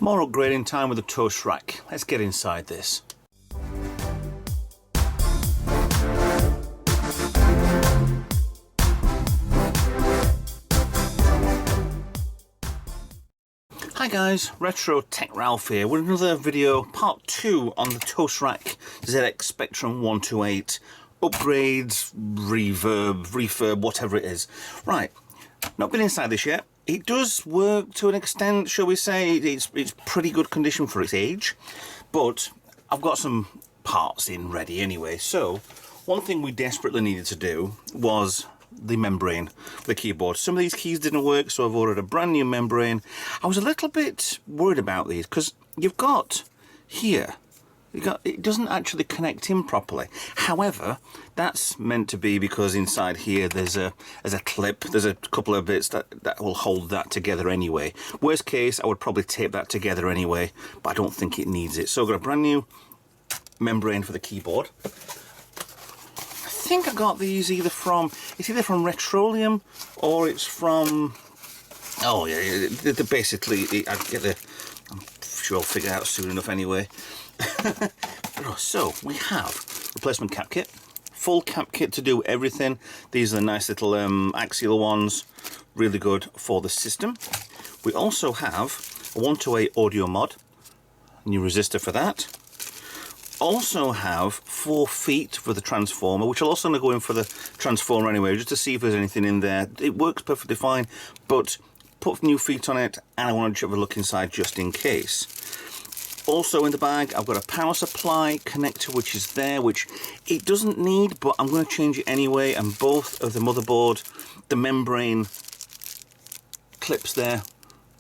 More upgrading time with the toast rack. Let's get inside this. Hi guys, Retro Tech Ralph here with another video, part 2 on the toast rack ZX Spectrum 128. Upgrades, refurb, whatever it is. Right, not been inside this yet. It does work to an extent, shall we say. It's pretty good condition for its age, but I've got some parts in ready anyway. So one thing we desperately needed to do was the membrane for the keyboard. Some of these keys didn't work, so I've ordered a brand new membrane. I was a little bit worried about these because you've got here, it doesn't actually connect in properly. However, that's meant to be because inside here there's a clip, there's a couple of bits that will hold that together anyway. Worst case, I would probably tape that together anyway, but I don't think it needs it. So I've got a brand new membrane for the keyboard. I think I got these either from Retrolium or it's from, oh yeah, they're basically, I'm sure I'll figure it out soon enough anyway. So we have replacement cap kit, full cap kit to do everything. These are the nice little axial ones, really good for the system. We also have a 128 audio mod, new resistor for that. Also have 4 feet for the transformer, which I'll also going to go in for the transformer anyway, just to see if there's anything in there. It works perfectly fine, but put new feet on it, and I want to have a look inside just in case. Also in the bag, I've got a power supply connector, which is there, which it doesn't need, but I'm going to change it anyway. And both of the motherboard, the membrane clips there,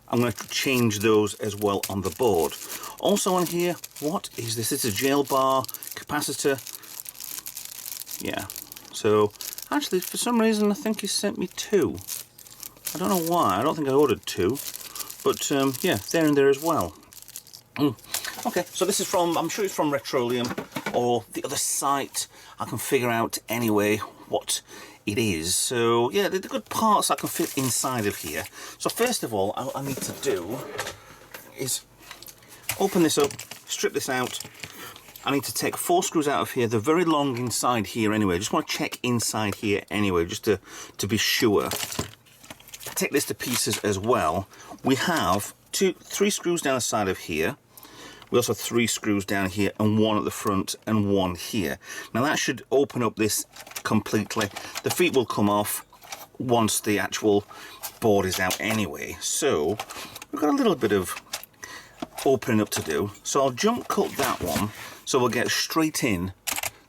I'm going to change those as well on the board. Also on here, what is this? It's a jail bar capacitor. Yeah, so actually for some reason I think he sent me 2. I don't know why, I don't think I ordered 2, but yeah, they're in there as well. Okay, so this is from, I'm sure it's from Retrolium or the other site. I can figure out anyway what it is. So yeah, the good parts I can fit inside of here. So first of all, what I need to do is open this up, strip this out. I need to take 4 screws out of here. They're very long inside here anyway. I just want to check inside here anyway, just to be sure. Take this to pieces as well. We have 3 screws down the side of here. We also have 3 screws down here and 1 at the front and 1 here. Now that should open up this completely. The feet will come off once the actual board is out anyway. So we've got a little bit of opening up to do. So I'll jump cut that one. So we'll get straight in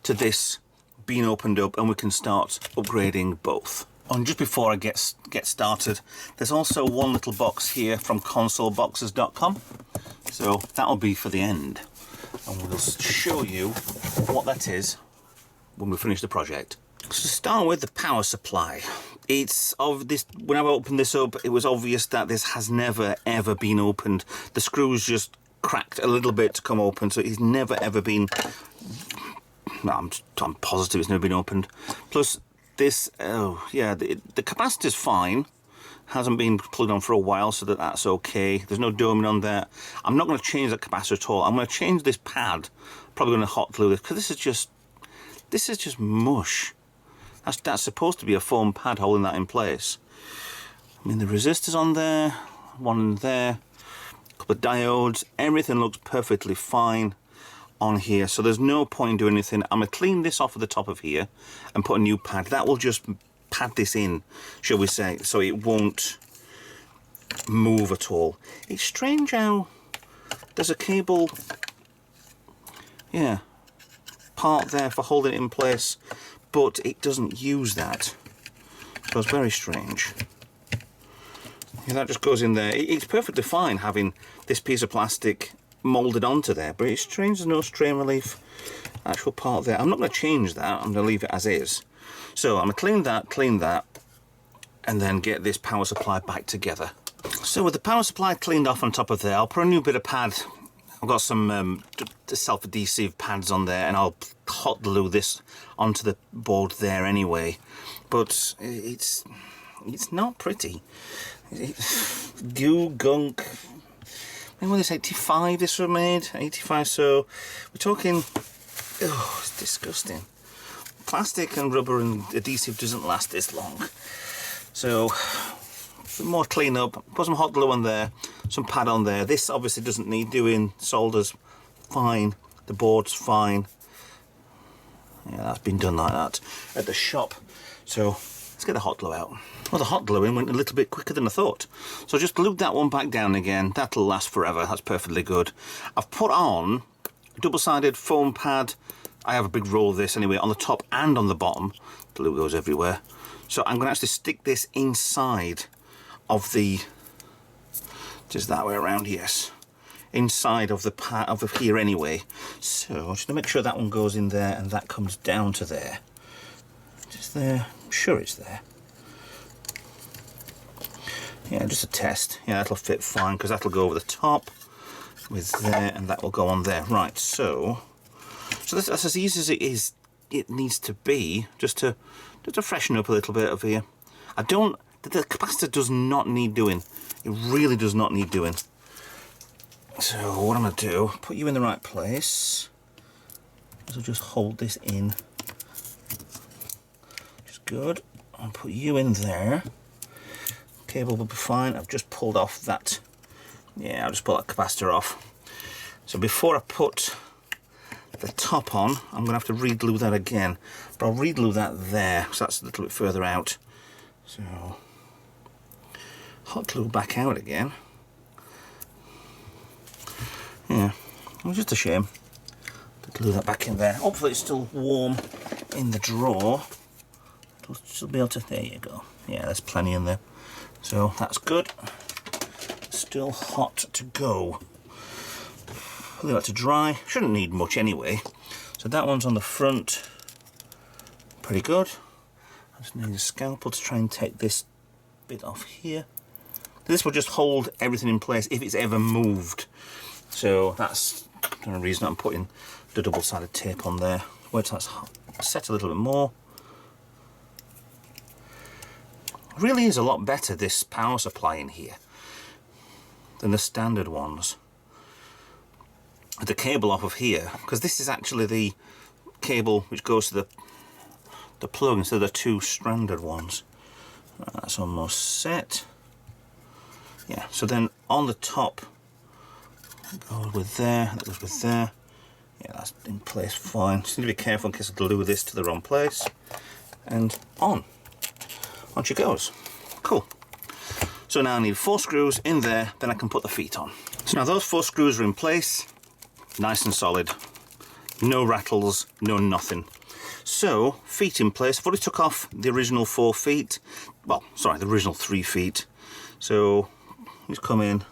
to this being opened up and we can start upgrading both. And just before I get started, there's also one little box here from consoleboxes.com. So that'll be for the end. And we'll show you what that is when we finish the project. So to start with, the power supply. It's of this, when I opened this up, it was obvious that this has never ever been opened. The screws just cracked a little bit to come open, so it's never ever been, no, I'm positive it's never been opened. Plus this, oh yeah, the capacitor's fine. Hasn't been plugged on for a while, so that's okay. There's no doming on there. I'm not going to change that capacitor at all. I'm going to change this pad. Probably going to hot glue this because this is just mush. That's supposed to be a foam pad holding that in place. I mean, the resistors on there, one in there, a couple of diodes. Everything looks perfectly fine on here, so there's no point in doing anything. I'm going to clean this off at the top of here and put a new pad. That will just pad this in, shall we say, so it won't move at all. It's strange how there's a cable, yeah, part there for holding it in place, but it doesn't use that. So it's very strange. Yeah, that just goes in there. It's perfectly fine having this piece of plastic molded onto there, but it's strange there's no strain relief actual part there. I'm not going to change that. I'm going to leave it as is. So I'm going to clean that, and then get this power supply back together. So with the power supply cleaned off on top of there, I'll put a new bit of pad. I've got some self-adhesive pads on there, and I'll hot glue this onto the board there anyway. But it's not pretty. Goo, gunk, when this 85 this was made, 85, so we're talking, oh, it's disgusting. Plastic and rubber and adhesive doesn't last this long. So, some more clean up, put some hot glue on there, some pad on there. This obviously doesn't need doing, solder's fine, the board's fine. Yeah, that's been done like that at the shop. So, let's get the hot glue out. Well, the hot glue in went a little bit quicker than I thought. So just glued that one back down again. That'll last forever, that's perfectly good. I've put on a double-sided foam pad. I have a big roll of this anyway, on the top and on the bottom. Glue goes everywhere. So I'm going to actually stick this inside of the, just that way around, yes. Inside of the pad of here anyway. So just to make sure that one goes in there and that comes down to there. Just there, I'm sure it's there. Yeah, just a test. Yeah, that'll fit fine because that'll go over the top with there and that will go on there. Right, so that's as easy as it needs to be, just to freshen up a little bit over here. The capacitor does not need doing. It really does not need doing. So what I'm going to do, put you in the right place. So just hold this in. Just good. I'll put you in there. Cable will be fine. I've just pulled off that. Yeah, I'll just pull that capacitor off. So before I put the top on, I'm going to have to re-glue that again. But I'll re-glue that there, so that's a little bit further out. So, hot glue back out again. Yeah, it was just a shame to glue that back in there. Hopefully it's still warm in the drawer. It'll still be able to, there you go. Yeah, there's plenty in there. So that's good. Still hot to go. Leave that to dry. Shouldn't need much anyway. So that one's on the front. Pretty good. I just need a scalpel to try and take this bit off here. This will just hold everything in place if it's ever moved. So that's the reason I'm putting the double-sided tape on there. Wait till that's set a little bit more. Really is a lot better, this power supply in here, than the standard ones. With the cable off of here, because this is actually the cable which goes to the plug instead of the two stranded ones. That's almost set. Yeah, so then on the top, goes with there, that goes with there. Yeah, that's in place fine. Just need to be careful in case I glue this to the wrong place. And on she goes. Cool. So now I need 4 screws in there, then I can put the feet on. So now those 4 screws are in place, nice and solid. No rattles, no nothing. So, feet in place. I've already took off the original 4 feet. Well, sorry, the original 3 feet. So, just come in.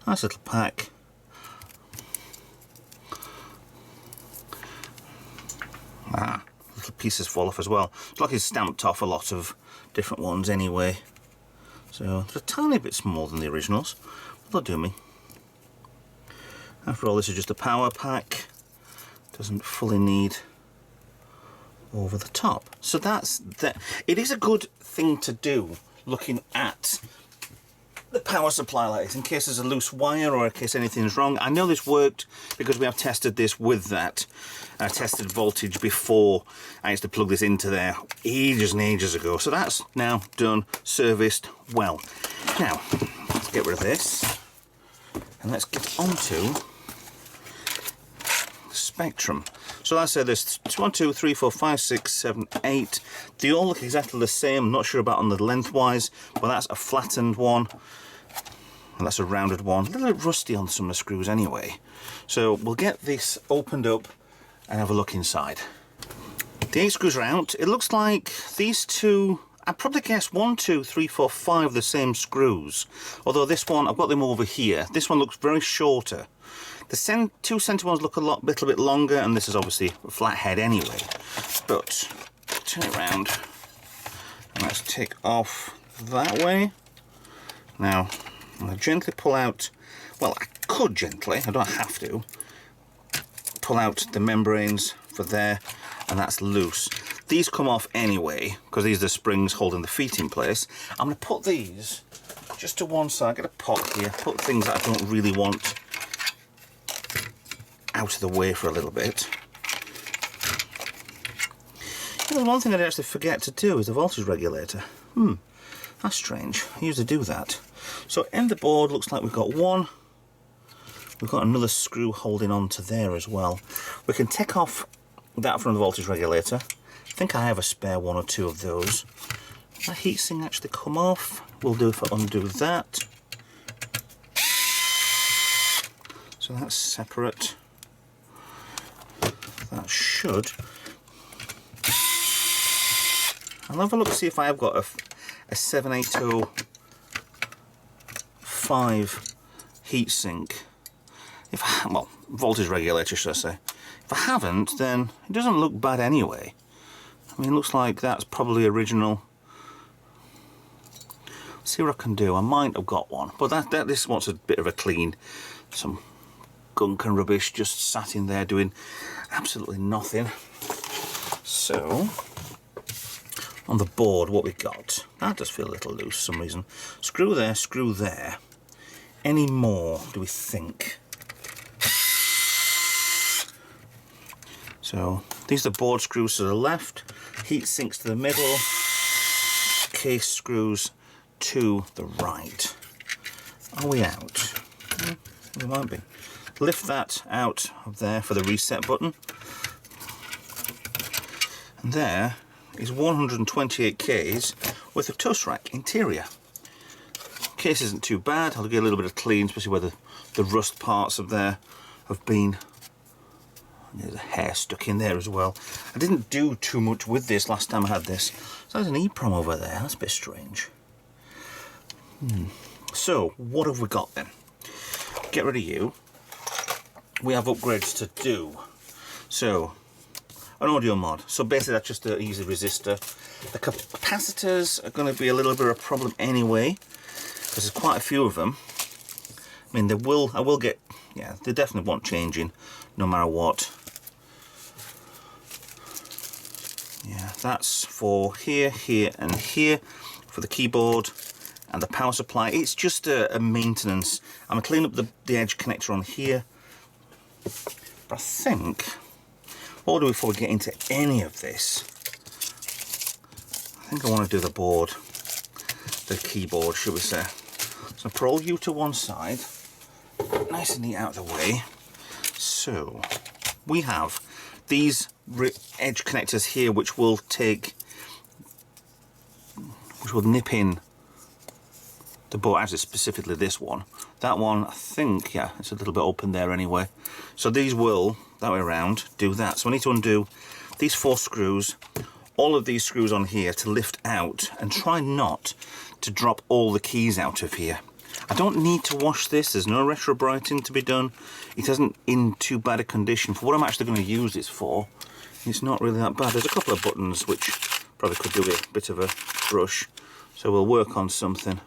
Nice little pack. Little pieces fall off as well. It's like it's stamped off a lot of different ones anyway. So they're a tiny bit smaller than the originals, but they'll do me. After all, this is just a power pack. Doesn't fully need over the top. So that's that. It is a good thing to do, looking at the power supply like this, in case there's a loose wire or in case anything's wrong. I know this worked because we have tested this with that. I tested voltage before I used to plug this into there ages and ages ago. So that's now done, serviced well. Now, let's get rid of this and let's get onto the spectrum. So I said there's 1, 2, 3, 4, 5, 6, 7, 8. They all look exactly the same. I'm not sure about on the lengthwise, but that's a flattened one. And that's a rounded one. A little bit rusty on some of the screws anyway. So we'll get this opened up and have a look inside. The 8 screws are out. It looks like these two, I'd probably guess 1, 2, 3, 4, 5 the same screws. Although this one, I've got them over here. This one looks very shorter. The 2 centre ones look a little bit longer, and this is obviously a flat head anyway. But turn it around and let's take off that way. Now I'm going to gently pull out, well, I could gently, I don't have to, pull out the membranes for there, and that's loose. These come off anyway because these are the springs holding the feet in place. I'm going to put these just to one side, get a pot here, put things that I don't really want out of the way for a little bit. You know, one thing I did actually forget to do is the voltage regulator. That's strange. I usually do that. So in the board, looks like we've got one. We've got another screw holding on to there as well. We can take off that from the voltage regulator. I think I have a spare one or two of those. That heatsink actually come off. We'll do if I undo that. So that's separate. That should. I'll have a look to see if I have got a 7805 heatsink. Well, voltage regulator, should I say. If I haven't, then it doesn't look bad anyway. I mean, it looks like that's probably original. Let's see what I can do. I might have got one, but this wants a bit of a clean. Some gunk and rubbish just sat in there doing absolutely nothing. So, on the board, what we got? That does feel a little loose for some reason. Screw there, screw there. Any more, do we think? So these are the board screws to the left, heat sinks to the middle, case screws to the right. Are we out? We might be. Lift that out of there for the reset button. And there is 128 Ks worth of toast rack interior. Case isn't too bad. I'll get a little bit of clean, especially where the rust parts of there have been. There's a hair stuck in there as well. I didn't do too much with this last time I had this. So there's an EEPROM over there. That's a bit strange. So, what have we got then? Get rid of you. We have upgrades to do. So, an audio mod. So basically that's just an easy resistor. The capacitors are going to be a little bit of a problem anyway, because there's quite a few of them. I mean, I will get, yeah, they definitely want changing no matter what. Yeah, that's for here, here, and here for the keyboard and the power supply. It's just a maintenance. I'm going to clean up the edge connector on here. But I think, what we'll do before we get into any of this, I think I want to do the board, the keyboard, should we say. So put all you to one side, nice and neat out of the way. So we have these edge connectors here, which will nip in the board, actually specifically this one. That one, I think, yeah, it's a little bit open there anyway. So these will, that way around, do that. So I need to undo these 4 screws, all of these screws on here to lift out, and try not to drop all the keys out of here. I don't need to wash this, there's no retro brighting to be done. It isn't in too bad a condition. For what I'm actually going to use this for, it's not really that bad. There's a couple of buttons which probably could do with a bit of a brush. So we'll work on something.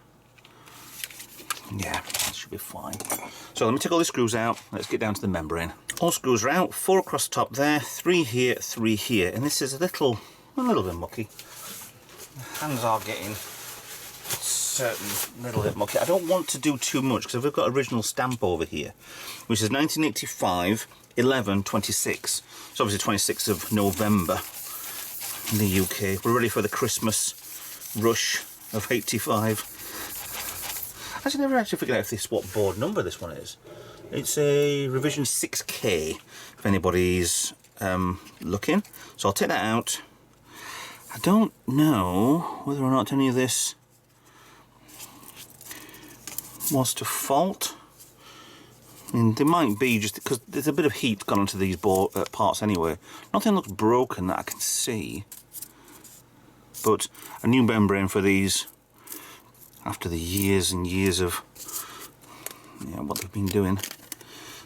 Yeah, that should be fine. So let me take all the screws out, let's get down to the membrane. All screws are out, 4 across the top there, 3 here, 3 here. And this is a little bit mucky. The hands are getting certain little bit mucky. I don't want to do too much because we've got original stamp over here, which is 1985 11/26. It's obviously 26th of November in the UK. We're ready for the Christmas rush of 85. I never actually figured out what board number this one is. It's a revision 6K if anybody's looking. So I'll take that out. I don't know whether or not any of this was to fault. I mean, they might be just because there's a bit of heat gone onto these parts anyway. Nothing looks broken that I can see. But a new membrane for these after the years and years of what they've been doing.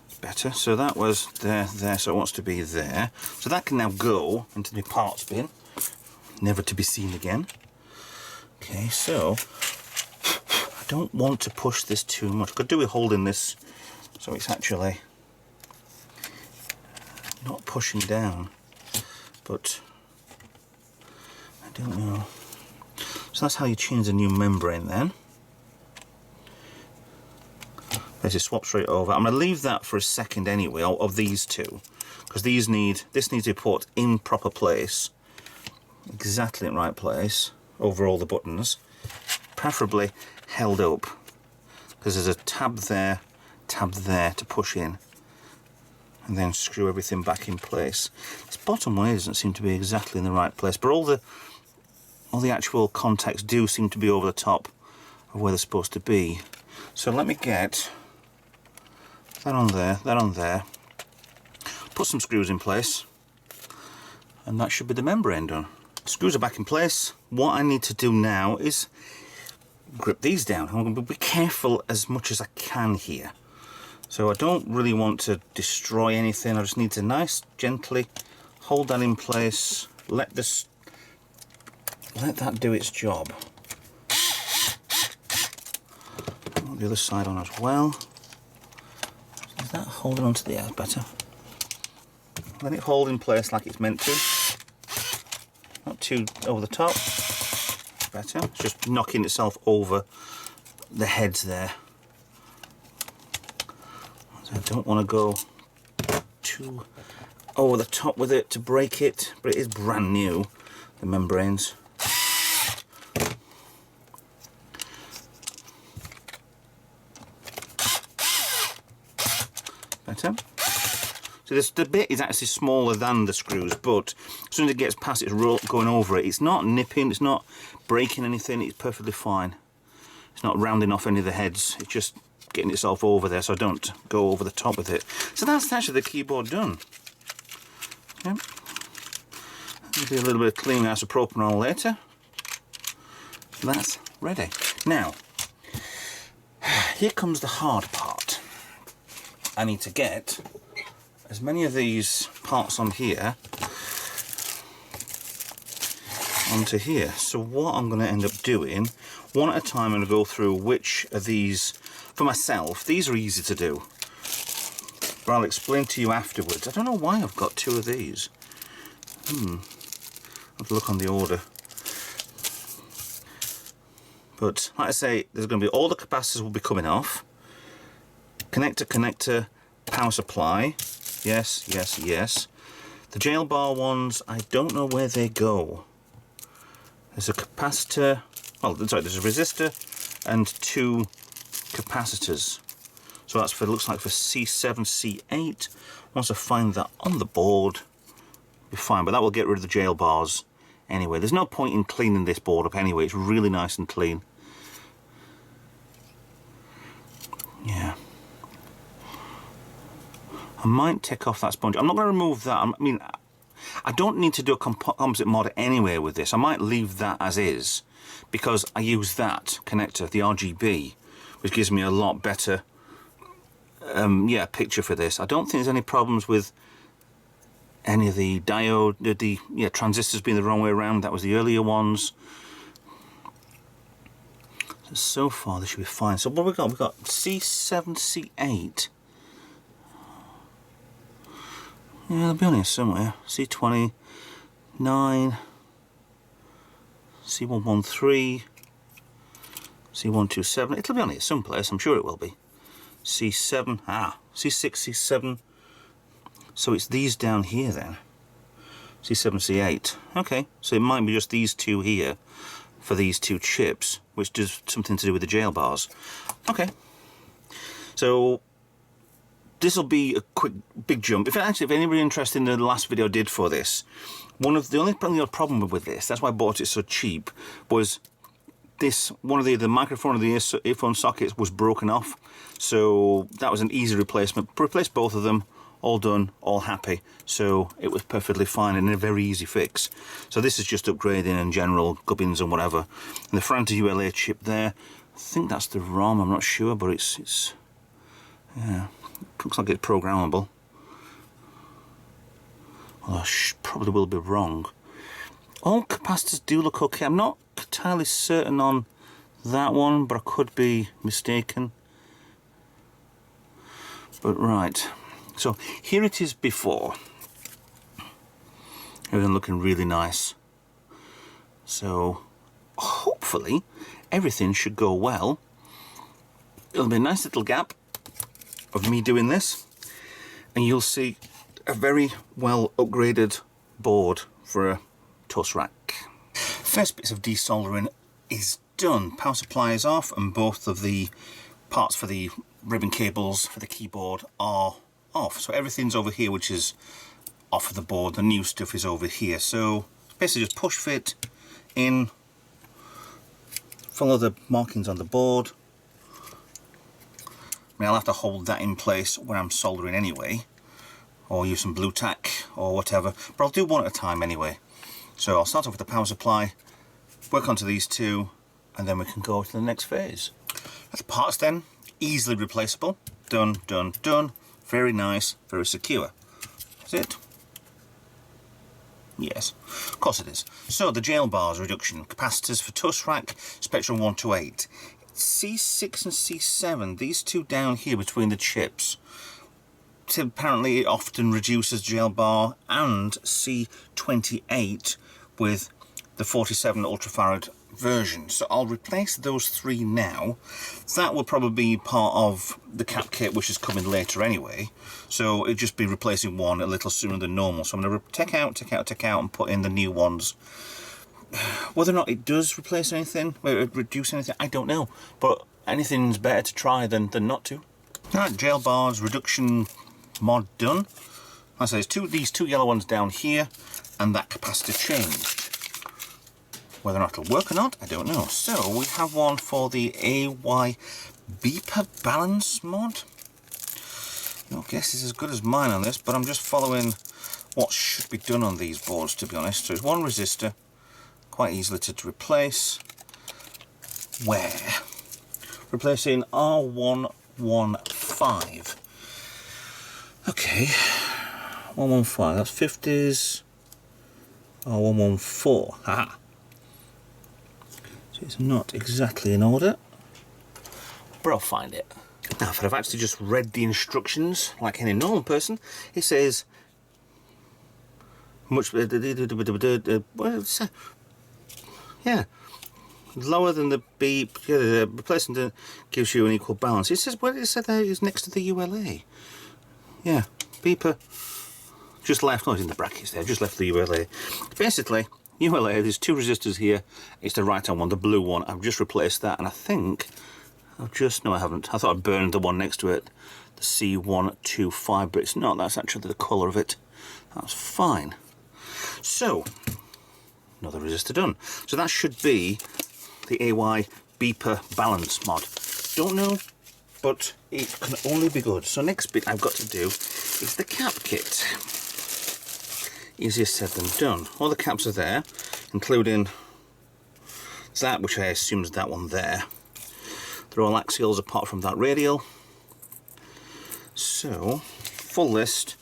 It's better. So that was there, so it wants to be there. So that can now go into the parts bin, never to be seen again. Okay, so I don't want to push this too much. Could do with holding this so it's actually not pushing down, but I don't know. So that's how you change the new membrane then. This is swap straight over. I'm going to leave that for a second anyway, of these two, because this needs to be put in proper place, exactly in the right place, over all the buttons, preferably held up, because there's a tab there to push in, and then screw everything back in place. This bottom one doesn't seem to be exactly in the right place, but all the actual contacts do seem to be over the top of where they're supposed to be. So let me get that on there, put some screws in place, and that should be the membrane done. Screws are back in place. What I need to do now is grip these down. I'm going to be careful as much as I can here. So I don't really want to destroy anything. I just need to gently hold that in place, let that do its job. The other side on as well. Is that holding onto the air better? Let it hold in place like it's meant to. Not too over the top. Better. It's just knocking itself over the heads there. So I don't want to go too over the top with it to break it, but it is brand new, the membranes. Better. So the bit is actually smaller than the screws, but as soon as it gets past it's going over it, it's not nipping, it's not breaking anything, it's perfectly fine. It's not rounding off any of the heads, it's just getting itself over there so I don't go over the top with it. So that's actually the keyboard done. Yep. Do a little bit of cleaning isopropanol later. That's ready. Now, here comes the hard part. I need to get as many of these parts on here onto here. So what I'm going to end up doing, one at a time, I'm going to go through which of these, for myself, these are easy to do, but I'll explain to you afterwards. I don't know why I've got two of these. I'll have to look on the order. But like I say, there's going to be all the capacitors will be coming off. Connector, power supply, yes. The jail bar ones, I don't know where they go. There's a capacitor, there's a resistor and two capacitors. So that's looks like for C7, C8. Once I find that on the board, it'll be fine, but that will get rid of the jail bars anyway. There's no point in cleaning this board up anyway, it's really nice and clean. Yeah. I might take off that sponge. I'm not going to remove that. I mean, I don't need to do a composite mod anyway with this. I might leave that as is because I use that connector, the RGB, which gives me a lot better picture for this. I don't think there's any problems with any of the diode, the transistors being the wrong way around. That was the earlier ones. So far, this should be fine. So what have we got? We've got C7, C8. Yeah, they'll be on here somewhere. C20, 9, C113, C127. It'll be on here someplace, I'm sure it will be. C7, C6, C7. So it's these down here then. C7, C8. Okay, so it might be just these two here for these two chips, which does something to do with the jail bars. Okay, so this will be a quick, big jump. If anybody interested in the last video I did for this, the only problem with this, that's why I bought it so cheap, was this, one of the microphone of the earphone sockets was broken off, so that was an easy replacement. Replaced both of them, all done, all happy, so it was perfectly fine and a very easy fix. So this is just upgrading and general gubbins and whatever. And the Franta ULA chip there, I think that's the ROM, I'm not sure, but it's yeah. Looks like it's programmable. Although I probably will be wrong. All capacitors do look okay. I'm not entirely certain on that one, but I could be mistaken. But right. So here it is before. Everything looking really nice. So hopefully everything should go well. It'll be a nice little gap of me doing this, and you'll see a very well upgraded board for a toast rack. First bits of desoldering is done. Power supply is off, and both of the parts for the ribbon cables for the keyboard are off. So everything's over here, which is off of the board. The new stuff is over here. So basically just push fit in, follow the markings on the board. I mean, I'll have to hold that in place when I'm soldering anyway, or use some blue tack or whatever, but I'll do one at a time anyway. So I'll start off with the power supply, work onto these two, and then we can go to the next phase. The parts then, easily replaceable. Done, done, done. Very nice, very secure. Is it? Yes, of course it is. So the jail bars reduction, capacitors for toast rack, Spectrum 128. C6 and C7, these two down here between the chips. Apparently it often reduces jail bar, and C28 with the 47 ultrafarad version. So I'll replace those three now. That will probably be part of the cap kit, which is coming later anyway. So it'll just be replacing one a little sooner than normal. So I'm going to take out, and put in the new ones. Whether or not it does replace anything, reduce anything, I don't know. But anything's better to try than not to. Alright, jail bars reduction mod done. I say there's these two yellow ones down here, and that capacitor changed. Whether or not it'll work or not, I don't know. So we have one for the AY beeper balance mod. No guess is as good as mine on this, but I'm just following what should be done on these boards, to be honest. So it's one resistor, quite easily to replace. Where? Replacing R115. Okay, 115, that's 50s, R114, haha. So it's not exactly in order, but I'll find it. Now, if I've actually just read the instructions like any normal person, it says much, yeah, lower than the beep, yeah, the replacement gives you an equal balance. It says, well, it said that it's next to the ULA. Yeah, beeper, just left, no, it's in the brackets there, just left the ULA. Basically, ULA, there's two resistors here, it's the right hand one, the blue one. I've just replaced that, and I think, no I haven't, I thought I burned the one next to it, the C125, but it's not, that's actually the colour of it. That's fine. So, another resistor done. So that should be the AY beeper balance mod. Don't know, but it can only be good. So next bit I've got to do is the cap kit. Easier said than done. All the caps are there, including that, which I assume is that one there. They're all axials apart from that radial. So, full list,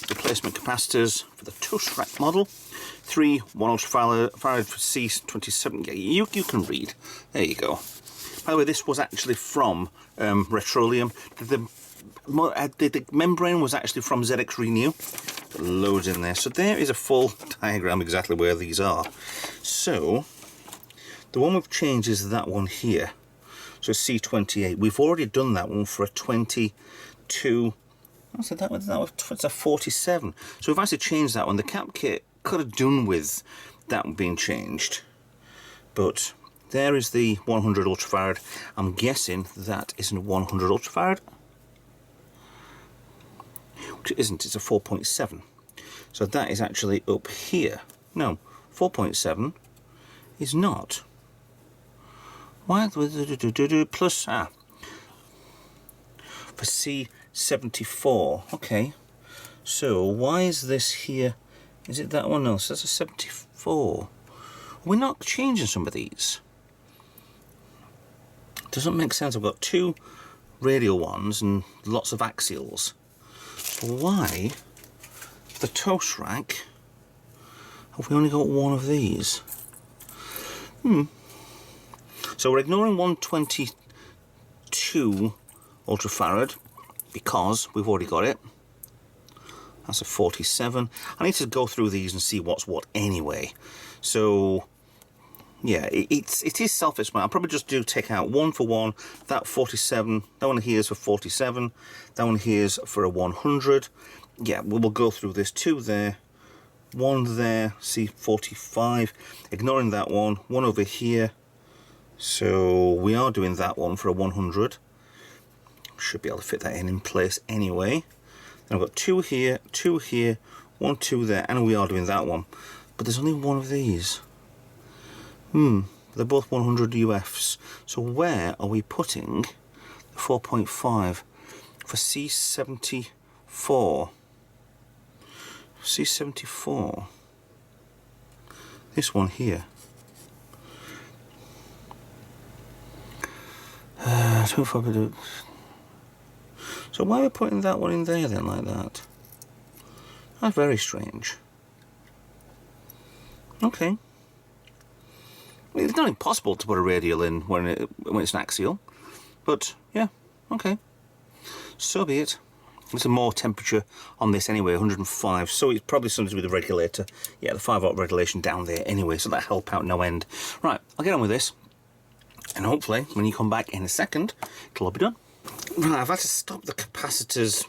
replacement capacitors for the toast rack model. 3 1 ultrafarad for C27. You can read. There you go. By the way, this was actually from Retroleum. The membrane was actually from ZX Renew. Loads in there. So there is a full diagram exactly where these are. So the one we've changed is that one here. So C28. We've already done that one for a 22. I said that was a 47. So we've actually changed that one. The cap kit could have done with that one being changed, but there is the 100 ultrafarad. I'm guessing that isn't 100 ultrafarad, which it isn't, it's a 4.7. So that is actually up here. No, 4.7 is not. Why? Plus, for C74, okay. So why is this here? Is it that one? No, so that's a 74. We're not changing some of these. Doesn't make sense. I've got 2 radial ones and lots of axials. Why the toast rack have we only got one of these? So we're ignoring 122 ultrafarad because we've already got it. That's a 47. I need to go through these and see what's what anyway. So yeah, it is self-explanatory. I'll probably just take out one for one. That 47, that one here is for 47. That one here is for a 100. Yeah, we'll go through this. 2 there, 1 there, see 45. Ignoring that one over here. So we are doing that one for a 100. Should be able to fit that in place anyway. Then I've got 2 here, 1, 2 there, and we are doing that one. But there's only one of these. They're both 100 UFs. So where are we putting the 4.5 for C74? C74. This one here. 25. So why are we putting that one in there then, like that? That's very strange. Okay. It's not impossible to put a radial in when it's an axial, but yeah, okay. So be it. There's more temperature on this anyway, 105, so it's probably something to do with the regulator. Yeah, the 5-volt regulation down there anyway, so that'll help out no end. Right, I'll get on with this, and hopefully when you come back in a second, it'll all be done. Right, I've had to stop the capacitors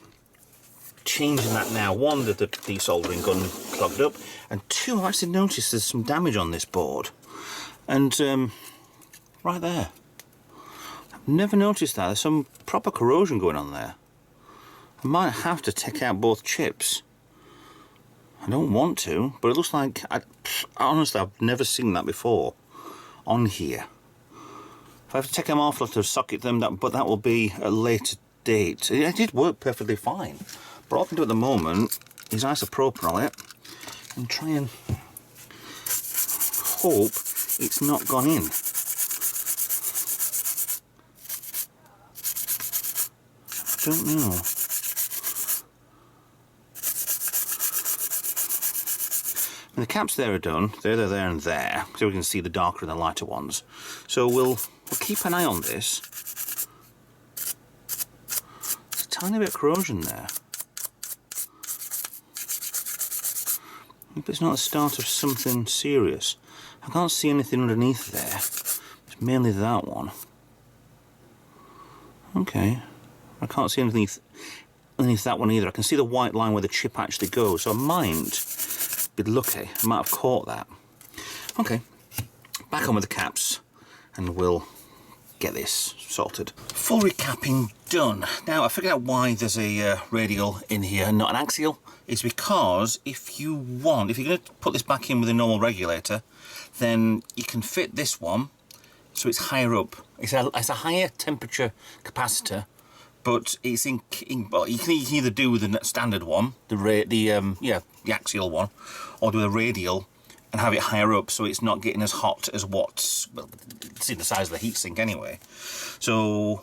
changing that now. 1, the desoldering gun clogged up, and 2, I've actually noticed there's some damage on this board. And right there, I've never noticed that. There's some proper corrosion going on there. I might have to take out both chips. I don't want to, but it looks like, honestly, I've never seen that before on here. If I have to take them off, I'll have to socket them, but that will be at a later date. It did work perfectly fine. But all I can do at the moment is isopropyl it and try and hope it's not gone in. I don't know. And the caps there are done. They're there and there, so we can see the darker and the lighter ones. So we'll keep an eye on this. There's a tiny bit of corrosion there. But it's not the start of something serious. I can't see anything underneath there. It's mainly that one. Okay. I can't see anything underneath that one either. I can see the white line where the chip actually goes, so I might be lucky. I might have caught that. Okay. Back on with the caps, and we'll get this sorted. Full recapping done. Now, I figured out why there's a radial in here and not an axial. It's because if you're going to put this back in with a normal regulator, then you can fit this one so it's higher up. It's a higher temperature capacitor, but it's well, you can either do with the standard one, the axial one, or do a radial and have it higher up so it's not getting as hot as what's, well, see the size of the heatsink anyway. So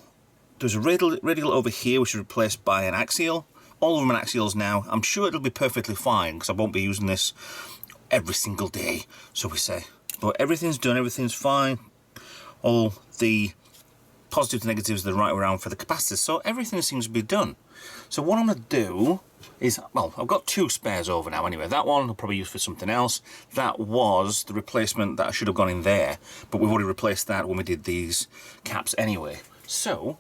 there's a radial over here which is replaced by an axial. All of them are axials now. I'm sure it'll be perfectly fine because I won't be using this every single day, so we say. But everything's done, everything's fine. All the positives and negatives are the right way around for the capacitors, so everything seems to be done. So what I'm going to do is, well, I've got 2 spares over now anyway. That one I'll probably use for something else. That was the replacement that I should have gone in there, but we've already replaced that when we did these caps anyway. So,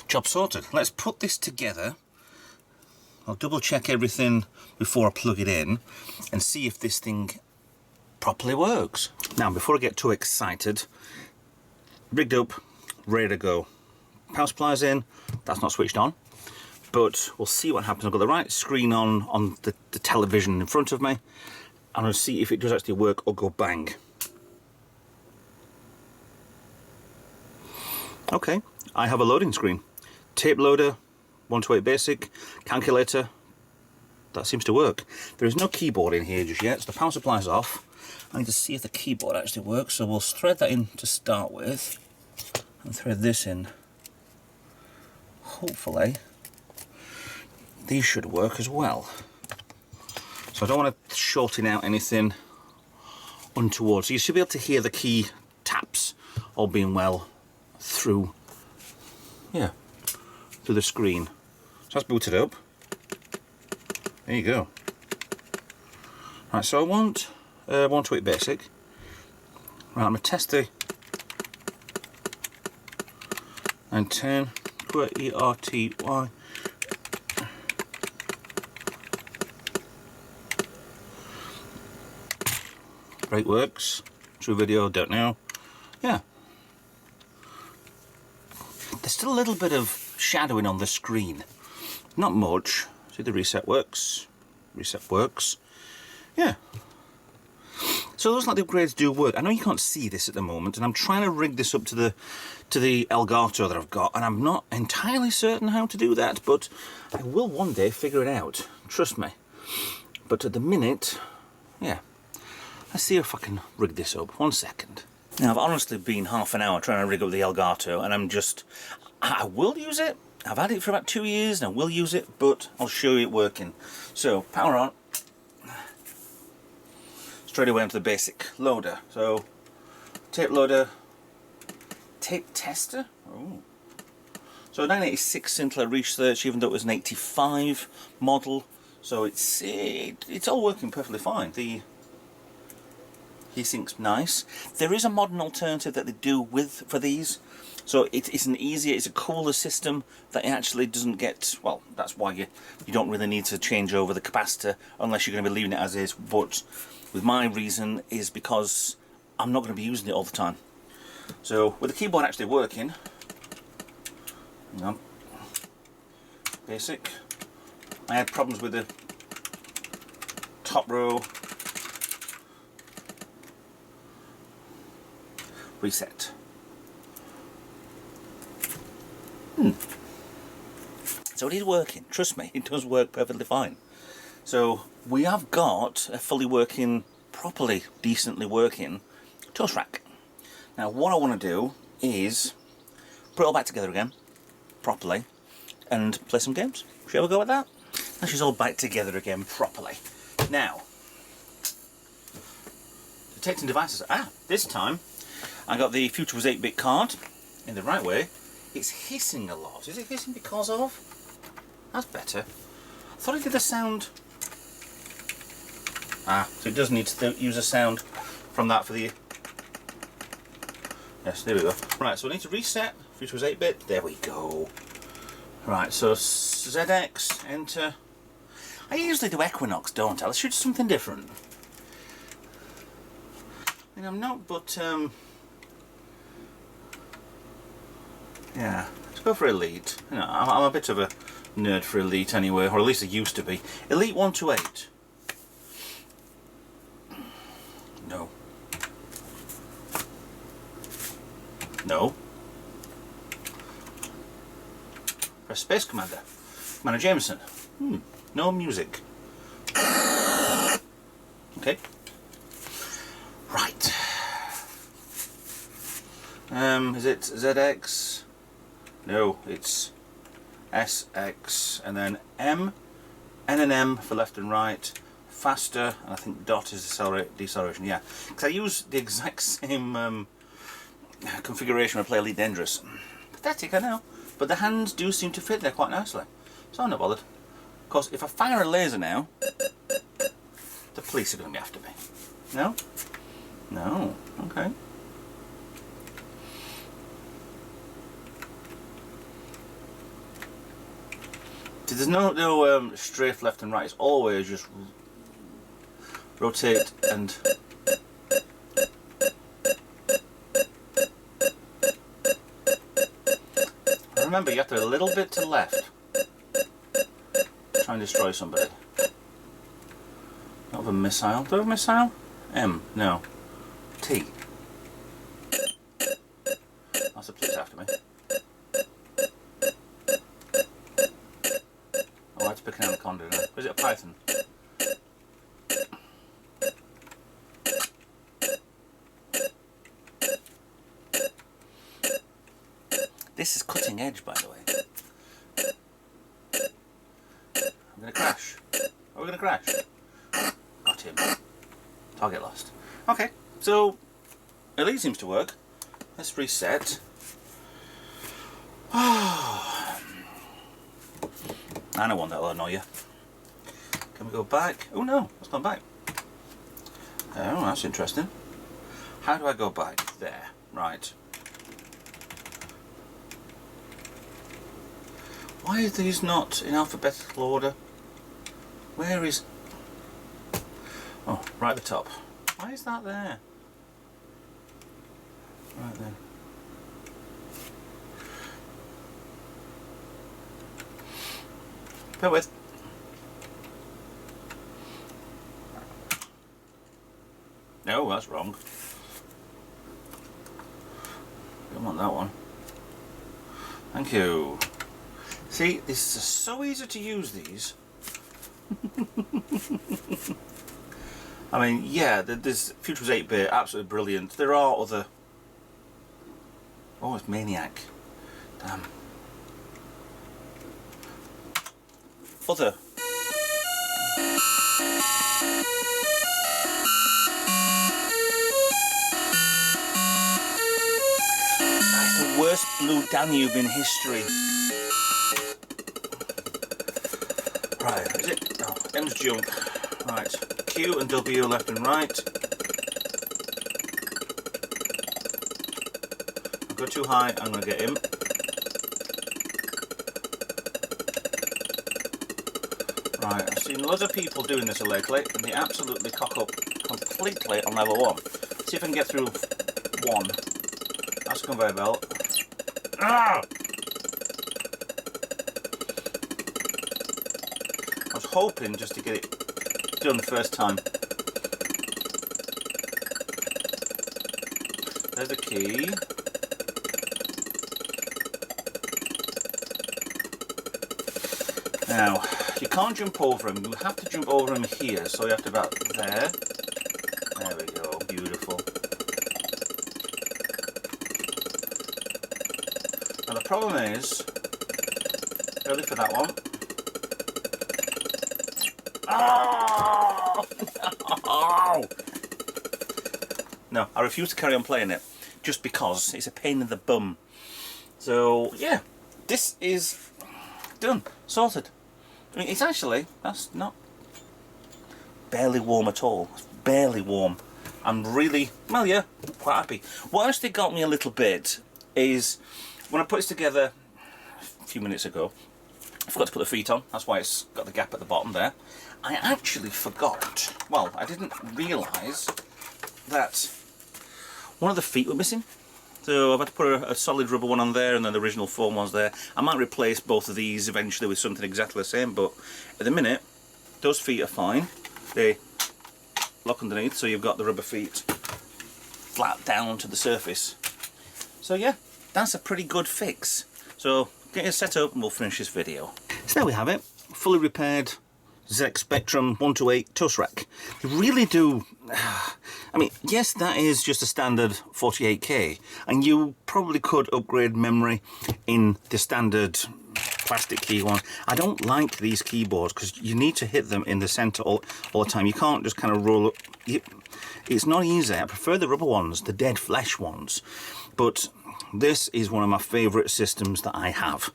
job sorted. Let's put this together. I'll double check everything before I plug it in and see if this thing properly works. Now, before I get too excited, rigged up, ready to go. Power supply's in, that's not switched on, but we'll see what happens. I've got the right screen on the television in front of me, and I'll see if it does actually work or go bang. Okay, I have a loading screen. Tape loader, 128 basic, calculator, that seems to work. There is no keyboard in here just yet, so the power supply's off. I need to see if the keyboard actually works, so we'll thread that in to start with, and thread this in. Hopefully, these should work as well. So I don't want to shorten out anything untoward. So you should be able to hear the key taps, all being well, through the screen. So that's booted up. There you go. Right, so I want 128 basic, Right, I'm going to test the 910 ERTY. Brake works. True video, don't know. Yeah. There's still a little bit of shadowing on the screen. Not much. See, the reset works. Reset works. Yeah. So those like the upgrades do work. I know you can't see this at the moment, and I'm trying to rig this up to the Elgato that I've got, and I'm not entirely certain how to do that, but I will one day figure it out. Trust me. But at the minute, yeah. Let's see if I can rig this up. 1 second. Now, I've honestly been half an hour trying to rig up the Elgato, and I will use it. I've had it for about 2 years, and I will use it, but I'll show you it working. So, power on. Straight away onto the basic loader. So, tape loader, tape tester. Oh. So, 986 Sinclair Research, even though it was an 85 model. So, it's all working perfectly fine. The heatsink's nice. There is a modern alternative that they do for these, so it's an easier, it's a cooler system that actually doesn't get, well, that's why you don't really need to change over the capacitor unless you're going to be leaving it as is. But with my reason is because I'm not going to be using it all the time. So with the keyboard actually working, hang on, basic, I had problems with the top row. Reset. So it is working, trust me, it does work perfectly fine. So we have got a fully working, properly, decently working toast rack. Now what I want to do is put it all back together again, properly, and play some games. Shall we go with that? Now she's all back together again, properly. Now, detecting devices. This time I got the Future Was 8-bit card in the right way. It's hissing a lot. Is it hissing because of? That's better. I thought it did the sound. So it does need to use a sound from that for the... Yes, there we go. Right, so we need to reset. Future Was 8-bit. There we go. Right, so ZX, enter. I usually do Equinox, don't I? Let's shoot something different. I mean, I'm not, but... yeah, let's go for Elite. You know, I'm a bit of a nerd for Elite anyway, or at least I used to be. Elite 128. No. No. Press Space Commander. Commander Jameson. No music. Okay. Right. Is it ZX? No, it's SX, and then M, N and M for left and right, faster, and I think dot is deceleration, yeah. Because I use the exact same configuration when I play Elite Dangerous. Pathetic, I know, but the hands do seem to fit there quite nicely, so I'm not bothered. Of course, if I fire a laser now, the police are going to be after me. No? No, okay. There's no strafe left and right, it's always just rotate and... Remember, you have to do a little bit to left. Try and destroy somebody. Not have a missile. Do I have a missile? M, no. T. That's the police after me. Oh, it's picking anaconda now. Or is it a python? This is cutting edge, by the way. I'm gonna crash. Are we gonna crash? Got him. Target lost. Okay, so Elite seems to work. Let's reset. I know one that'll annoy you. Can we go back? Oh no, it's gone back. Oh, that's interesting. How do I go back? There. Right. Why are these not in alphabetical order? Where is... Oh, right at the top. Why is that there? Right there. Bear with. No, that's wrong. Don't want that one. Thank you. See, this is so easy to use, these. I mean, yeah, this Future was 8-bit, absolutely brilliant. There are other... Oh, it's Maniac. Damn. Other. That's the worst Blue Danube in history. Right, is it? Oh, M's jump. Right, Q and W left and right. I'll go too high, I'm going to get him. Right, I've seen loads of people doing this lately, and they absolutely cock up completely on level 1. See if I can get through 1. That's a conveyor belt. Ah! I was hoping just to get it done first time. There's the key. Now, you can't jump over him, you have to jump over him here, so you have to about there. There we go, beautiful. Now the problem is, early for that one. Oh! No, I refuse to carry on playing it, just because it's a pain in the bum. So, yeah, this is done, sorted. I mean, it's actually, that's not barely warm at all. It's barely warm. I'm really, well, yeah, quite happy. What actually got me a little bit is when I put this together a few minutes ago, I forgot to put the feet on. That's why it's got the gap at the bottom there. I actually forgot, well, I didn't realise that one of the feet were missing. So I've had to put a solid rubber one on there and then the original foam one's there. I might replace both of these eventually with something exactly the same, but at the minute, those feet are fine. They lock underneath, so you've got the rubber feet flat down onto the surface. So yeah, that's a pretty good fix. So get it set up and we'll finish this video. So there we have it, fully repaired ZX Spectrum 128 toast rack. They really do, I mean, yes, that is just a standard 48K, and you probably could upgrade memory in the standard plastic key one. I don't like these keyboards because you need to hit them in the center all the time. You can't just kind of roll up. It's not easy. I prefer the rubber ones, the dead flesh ones, but this is one of my favorite systems that I have.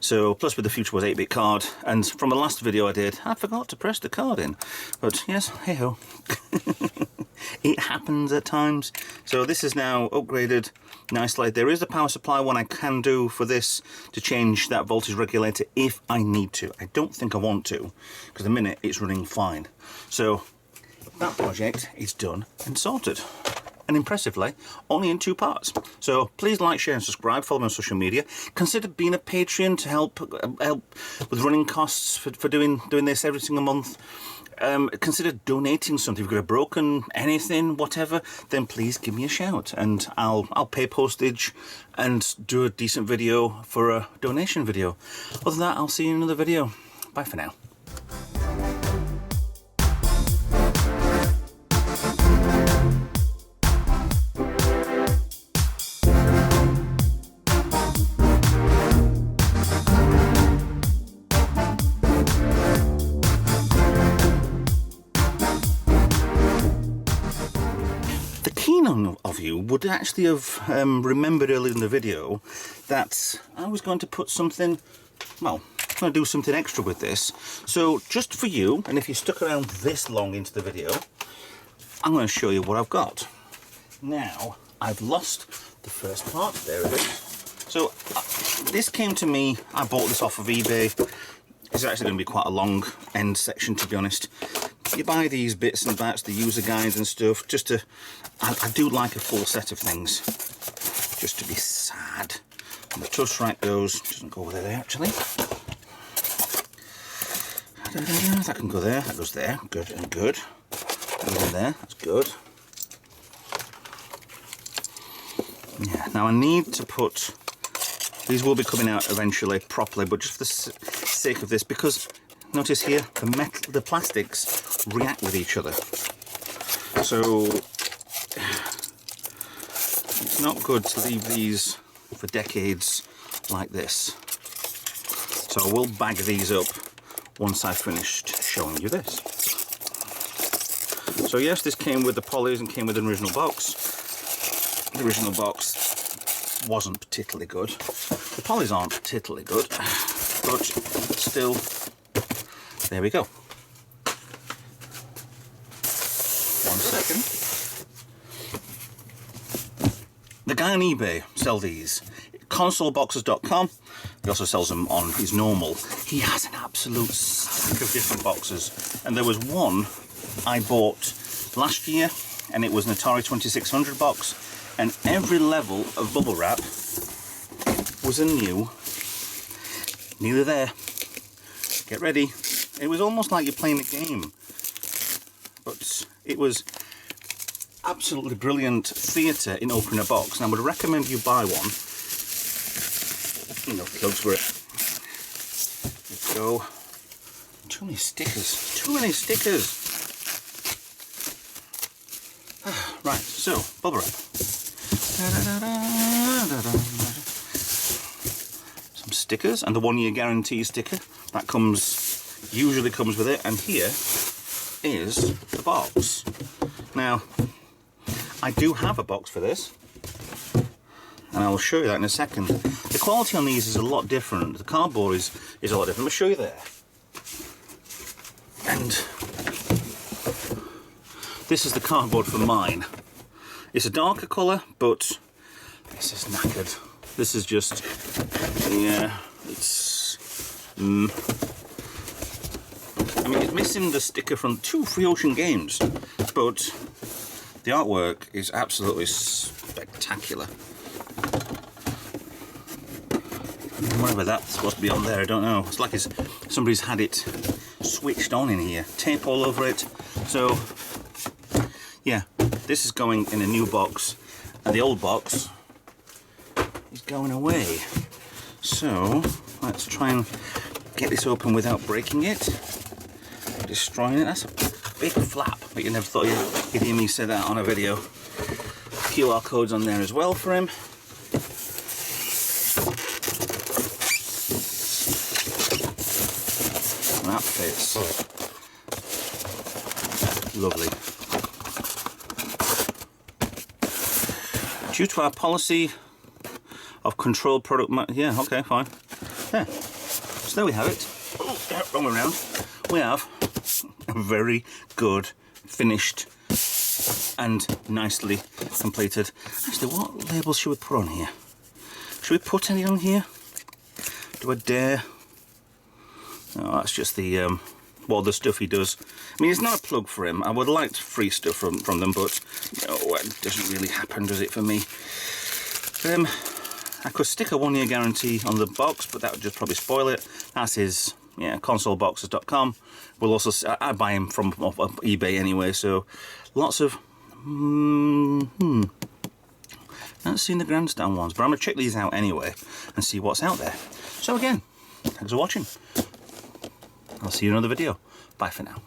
So, plus with the Future was 8-bit card, and from the last video I did, I forgot to press the card in. But yes, hey ho. It happens at times. So this is now upgraded nicely. There is a power supply one I can do for this to change that voltage regulator if I need to. I don't think I want to, because at the minute it's running fine. So that project is done and sorted. And impressively, only in 2 parts. So please like, share and subscribe, follow me on social media. Consider being a Patreon to help with running costs for doing this every single month. Consider donating something. If you've got a broken anything, whatever, then please give me a shout and I'll pay postage and do a decent video for a donation video. Other than that, I'll see you in another video. Bye for now. Of you would actually have remembered earlier in the video that I was going to put something, well, I'm going to do something extra with this. So just for you, and if you stuck around this long into the video, I'm going to show you what I've got. Now, I've lost the first part. There it is. So, this came to me, I bought this off of eBay. It's actually going to be quite a long end section, to be honest. You buy these bits and bats, the user guides and stuff, just to... I do like a full set of things, just to be sad. And the touch rack goes, doesn't go over there actually. That can go there, that goes there, good and good. That goes in there, that's good. Yeah, now I need to put... These will be coming out eventually properly, but just for the sake of this, because notice here the plastics react with each other, so it's not good to leave these for decades like this. So I will bag these up once I've finished showing you this. So yes, this came with the polys and came with an original box. The original box wasn't particularly good. The polys aren't particularly good, but still, there we go. One second. The guy on eBay sells these. Consoleboxes.com. He also sells them on his normal. He has an absolute stack of different boxes. And there was one I bought last year, and it was an Atari 2600 box. And every level of bubble wrap was a new. Neither there. Get ready. It was almost like you're playing a game. But it was absolutely brilliant theatre in opening a box. And I would recommend you buy one. Plugs for it. Let's go. Too many stickers. Too many stickers. Right, so, bubble wrap. Some stickers and the 1-year guarantee sticker that usually comes with it, and here is the box. Now I do have a box for this and I will show you that in a second. The quality on these is a lot different. The cardboard is a lot different. I'll show you there. And this is the cardboard for mine. It's a darker colour, but this is knackered. This is just, yeah, it's... I mean, it's missing the sticker from 2 Free Ocean games, but the artwork is absolutely spectacular. Whatever that's supposed to be on there, I don't know. It's like somebody's had it switched on in here. Tape all over it. So, yeah, this is going in a new box, and the old box is going away. So, let's try and get this open without breaking it, destroying it. That's a big flap, but you never thought you'd hear me say that on a video. QR codes on there as well for him. And that fits. Lovely. Due to our policy of controlled product, yeah, okay, fine. Yeah, so there we have it. Oh, wrong way around. We have a very good, finished, and nicely completed. Actually, what labels should we put on here? Should we put any on here? Do I dare? No, that's just the the stuff he does. I mean, it's not a plug for him. I would like free stuff from them, but no, it doesn't really happen, does it, for me? I could stick a 1-year guarantee on the box, but that would just probably spoil it. That's his, yeah, consoleboxes.com. We'll also, I buy him from off eBay anyway, so lots of, not seen the grandstand ones, but I'm going to check these out anyway and see what's out there. So again, thanks for watching. I'll see you in another video. Bye for now.